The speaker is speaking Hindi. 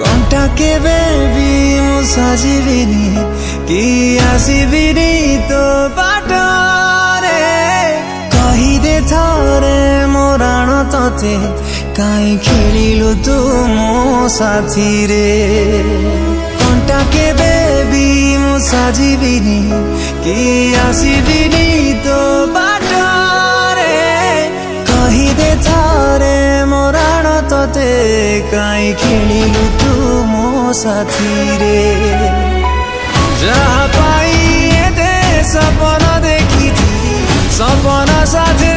कंटा केबे भी मु साजिबिनी कि आसिबिनी तो बाटरे कहिदे थरे मोराण तते काई खेलिलु तू मो साथी रे कंटा केबे भी मु साजिबिनी कि आसिबिनी तो बाटरे कहिदे थरे मोराण तते काई खेलिलु तू मो साथी रे जहाँ पाई एते सपना देखी थी सपना साथे